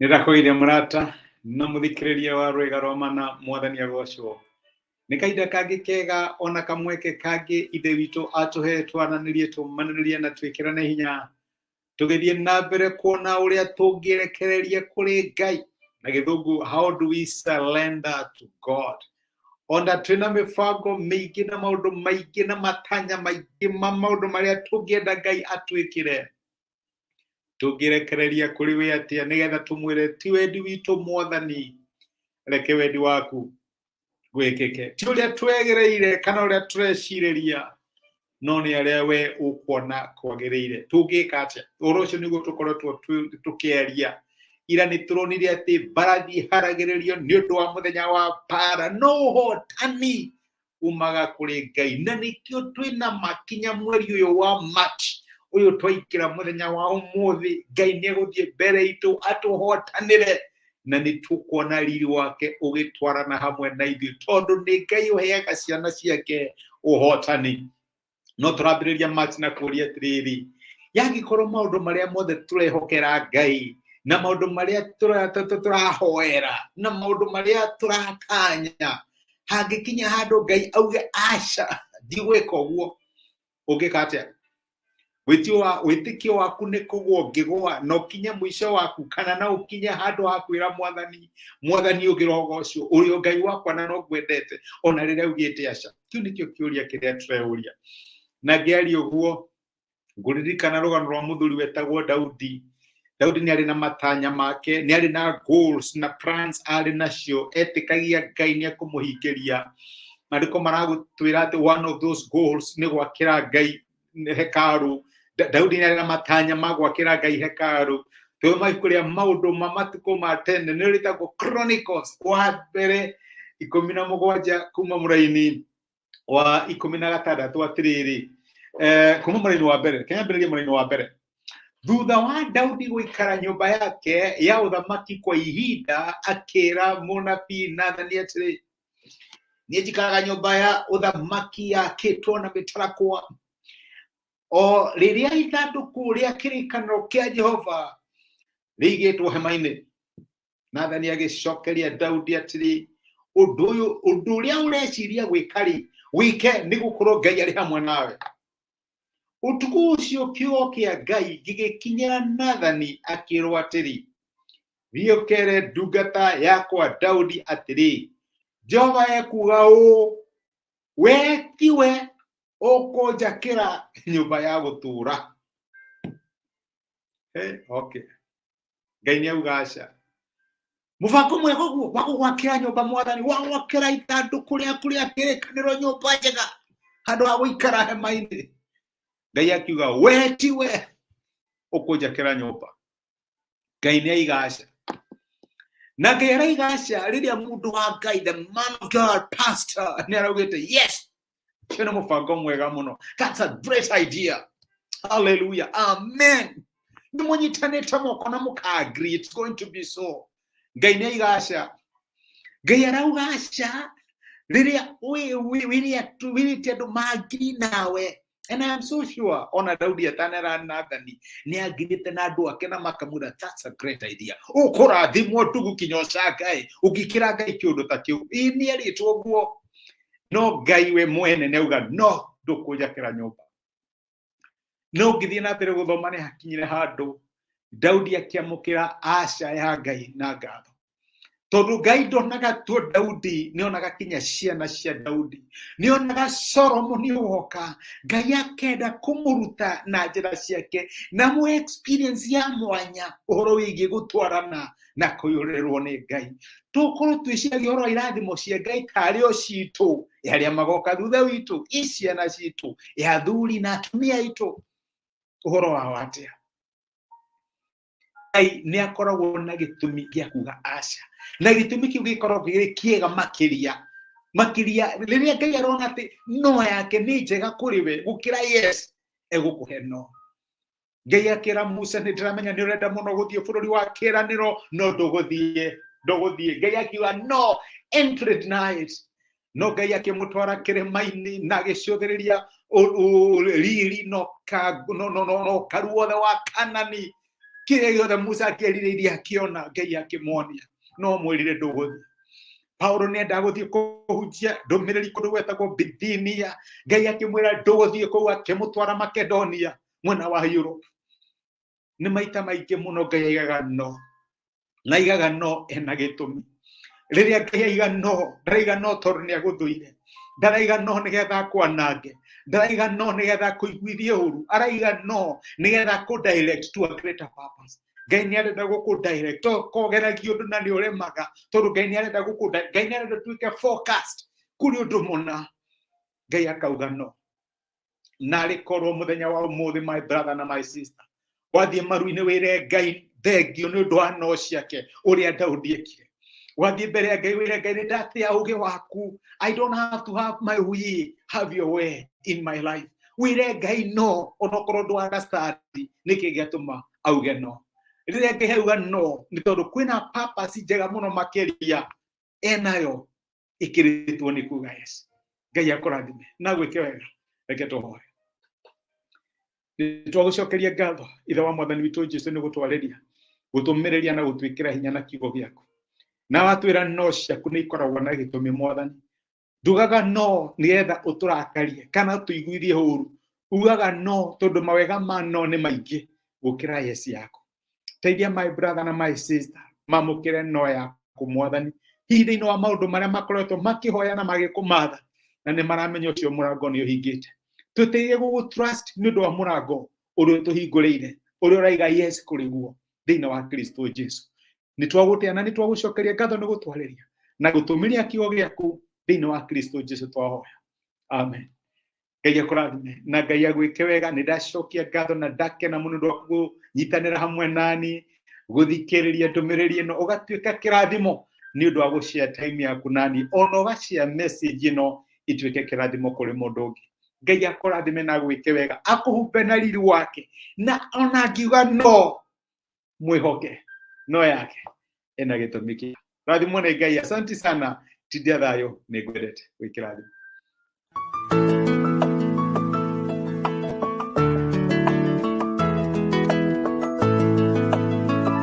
Nĩndakũgeithia mũrata na mũthikĩrĩria wa rwĩga rwa mana mwathani agocwo. Nĩ kahinda kangĩ kega ona kamweke kangĩ ithe witũ atũhe twaranĩrie tũmanĩrĩrie na twĩkĩrane hinya tũgĩthiĩ na mbere kuona ũrĩa tũngĩrekereria kũrĩ Ngai na gĩthũngũ, how do we surrender to God. Ona twĩna mĩbango mĩingĩ na maũndũ maingĩ na matanya maingĩ maũndũ marĩa tũngĩenda Ngai atwĩkĩre, tũngĩrekereria kũrĩ we atĩa nĩgetha tũmwĩre ti wendi witũ mwathani, reke wendi waku gwĩkĩke, ti ũrĩa twagĩrĩire kana ũrĩa tũrecirĩria, no nĩ arĩa we ũkuona kwagĩrĩire. Tũngĩka atĩa? Ũhoro ũcio nĩguo tũkoretwo tũkĩaria. Ira nĩ tũronire atĩ mbarathi haragĩrĩrio nĩ ũndũ wa mũthenya wa bara, no ũhotani umaga kũrĩ Ngai, na nĩkĩo twĩna makinya mweri ũyũ wa March ũyũ twaikĩra mũthenya wa ũmũthĩ. Ngai nĩegũthiĩ mbere itũ atũhotanĩre na nĩ tũkuona riri wake ũgĩtwarana hamwe na ithuĩ, tondũ nĩ Ngai ũheaga ciana ciake ũhotani. No tũrambĩrĩria March na kũria atĩrĩrĩ, yangĩkorwo maũndũ marĩa mothe tũrehokera Ngai na maũndũ marĩa tũrahoera na maũndũ marĩa tũratanya, hangĩkinya handũ Ngai auge aca ndigwĩka ũguo, ũngĩka atĩa? Wĩtĩkio waku nĩ kũgwa ũngĩgwa na ũkinye mũico waku, kana na ũkinye handũ ha kwĩra mwathani ũngĩrogo ũcio ũrĩ Ngai wakwa na no ngwendete ona rĩrĩa ugĩte aca? Kĩu nĩkĩo kĩũria kĩrĩa tũreuria. Na ngĩaria ũguo ngũririkana rũgano rwa mũthuri wetagwo Daudi. Daudi nĩ arĩ na matanya make, nĩ arĩ na goals na plans arĩ nacio, etĩkagia Ngai nĩ ekũmũhingĩria. Maandĩko maragũtwĩra atĩ one of those goals nĩ gwakĩra Ngai hekaru. Daudi nĩ arĩ na matanya ma gwakĩra Ngai hekaru. Twĩ mabuku rĩa maũndũ ma matukũ ma tene nĩ rĩtagwo Chronicles wa mbere 17 kuma mũraini wa 16 atĩrĩrĩ, kuma mũraini wa mbere, kĩambĩrĩria mũraini wa mbere. Thutha wa Daudi gũikara nyũmba yake ya ũthamaki kwa ihinda, akĩra mũnabii Nathani atĩrĩ, niĩ njikaraga nyũmba ya ũthamaki yakĩtwo na mĩtarakwa, o rĩrĩa ithandũkũ rĩa kĩrĩkanĩro kĩa Jehova rĩigĩtwo hema-inĩ. Nathani agĩcokeria Daudi atĩrĩ, ũndũ ũrĩa ũreciria gwĩka-rĩ, wĩke nĩ gũkorwo Ngai arĩ hamwe nawe. Ũtukũ ũcio kiugo kĩa Ngai gĩgĩkinyĩra Nathani, akĩrwo atĩrĩ, thiĩ ũkere ndungata yakwa Daudi atĩrĩ, Jehova ekuga ũũ, we tiwe ũkũnjakĩra nyũmba ya gũtũũra. Okay. Ngai nĩ auga aca. Mũbango mwega ũguo wa gũgwakĩra nyũmba mwathani, wa gwakĩra ithandũkũ rĩaku rĩa kĩrĩkanĩro nyũmba njega handũ ha gũikara hema-inĩ. Ngai akiuga we tiwe ũkũnjakĩra nyũmba. Ngai nĩ aiga aca. Na Ngai araiga aca rĩrĩa mũndũ wa Ngai, the man of God, pastor, nĩ araugĩte yes, ũcio nĩ mũbango mwega mũno. That's a great idea. Hallelujah. Amen. Nĩ mũnyitanĩte moko na mũka-agree it's going to be so. Ngai nĩ aiga aca. Ngai arauga aca rĩrĩa wĩrĩte andũ mangiri nawe. And I am so sure ona Daudi atanera Nathani nĩ angirĩte na andũ ake na makamwĩra that's a great idea. Ũkũrathimwo ndũgũkinya Ngai ũgĩkĩra Ngai kĩũndũ ta kĩu. Nĩ erĩtwo ũguo. No Ngai we mwene nĩ auga no, ndũkũnjakĩra nyũmba. No ngĩthiĩ na mbere gũthoma nĩ hakinyire handũ Daudi akĩamũkĩra aca ya Ngai na ngatho. Tondũ Ngai ndonaga tu Daudi, nĩ onaga kinya ciana cia Daudi, nĩ onaga Solomoni ũgoka. Ngai akenda kũmũruta na njĩra ciake na mũ experience ya mwanya ũhoro wĩgiĩ gũtwarana na kũiyũrĩrwo nĩ Ngai. Tũkorwo twĩciragia ũhoro wa irathimo cia Ngai tarĩ o citũ, arĩa magoka thutha witũ, ciana citũ, athuri na atumia aitũ, ũhoro wao atĩa? Ngai nĩ akoragwo na gĩtũmi gĩa kuga aca, na gĩtũmi kĩu gĩkoragwo gĩ kĩega makĩria rĩrĩa Ngai arona atĩ no yake nĩ njega kũrĩ we gũkĩra yes, egũkũhe no. Ngai akĩra Musa, nĩ ndĩramenya nĩ ũrenda mũno gũthiĩ bũrũri wa kĩĩranĩro, no ndũgũthiĩ. Ngai akiuga no, entry denied. No Ngai akĩmũtwara kĩrĩma-inĩ na agĩcũthĩrĩria riri no karu wothe wa Kanani. kĩrĩa gĩothe Musa akĩerirĩirie akĩona, Ngai akĩmuonia, no mwĩrire ndũgũthiĩ. Paulo nĩendaga gũthiĩ kũhunjia ndũmĩrĩri kũndũ gwetagwo Bithinia, Ngai akĩmwĩra ndũgũthiĩ kũu, akĩmũtwara Makedonia mwena wa Europe. Nĩ maita maingĩ mũno Ngai aigaga no, na aigaga no ena gĩtũmi. Rĩrĩa Ngai aiga no, ndaraiga no tondũ nĩagũthũire, ndaraiga no nĩgetha akwanange, ndaraiga no nĩgetha kũiguithie ũru, araiga no nĩgetha kũ-direct to a greater purpose. Ngai nĩarenda gũkũ-direct, kogeragio ũndũ na nĩũremaga, tondũ Ngai nĩarenda gũkũ-direct, Ngai nĩarenda tuĩke focused kũrĩ ũndũ mũna. Ngai akauga no. Narĩ korwo mũthenya wa ũmũthĩ, my brother na my sister, wathiĩ maru-inĩ wĩre Ngai thengio nĩ ũndũ wa no ciake ũrĩa Daudi ekire. Wathiĩ mbere ya Ngai wĩre Ngai nĩndatĩa ũũgĩ waku, I don't have to have my way, have your way in my life. Wĩre Ngai no, onokorwo ndwagacati, nĩkĩ gĩatũma auge no. Rĩrĩa Ngai auga no, nĩ tondũ kwĩna purpose njega mũno makĩria enayo ĩkĩrĩtwo nĩ kuga yes. Ngai akũrathime na gwĩke wega. Reke tũhoe. Nĩtwagũcokeria ngatho ithe wa Mwathani witũ Jesũ nĩ gũtwarĩria, gũtũmĩrĩria na gũtwĩkĩra hinya na kiugo gĩaku. Na watwĩra no ciaku nĩ ikoragwo na gĩtũmi Mwathani. Ndugaga no nĩgetha ũtũrakarie kana tũiguithie ũru. Ugaga no tondũ mawega ma no nĩ maingĩ gũkĩra yes yaku. Teithia my brother na my sister mamũkĩre no yaku Mwathani. Hihi thĩinĩ wa maũndũ marĩa makoretwo makĩhoya na magĩkũmatha, na nĩ maramenya ũcio mũrango nĩ ũhingĩte. Tũteithie gũgũ-trust nĩ ũndũ wa mũrango ũrĩa tũhingũrĩire, ũrĩa ũraiga yes kũrĩ guo thĩinĩ wa Kristo Jesũ. Nĩtwagũtĩa na nĩtwagũcokeria ngatho nĩ gũtwarĩria na gũtũmĩria kiugo gĩaku thĩinĩ wa Kristo Jesũ twahoya. Amen. Ngai akũrathime na Ngai agwĩke wega. Nĩndacokia ngatho na ndakena mũno nĩ ũndũ wa kũnyitanĩra hamwe nani, gũthikĩrĩria ndũmĩrĩri ĩno, ũgatuĩka kĩrathimo nĩ ũndũ wa gũshare time yaku nani, ona ũgashare message ĩno ituĩke kĩrathimo kũrĩ mũndũ ũngĩ. Ngai akũrathime na agwĩke wega, akũhumbe na riri wake, na ona angiuga no, mwĩhoke no yake ena gĩtũmi kĩa. Rathimwo nĩ Ngai. Asante sana. Tindia thayũ, nĩngwendete. Wĩkĩrathimo.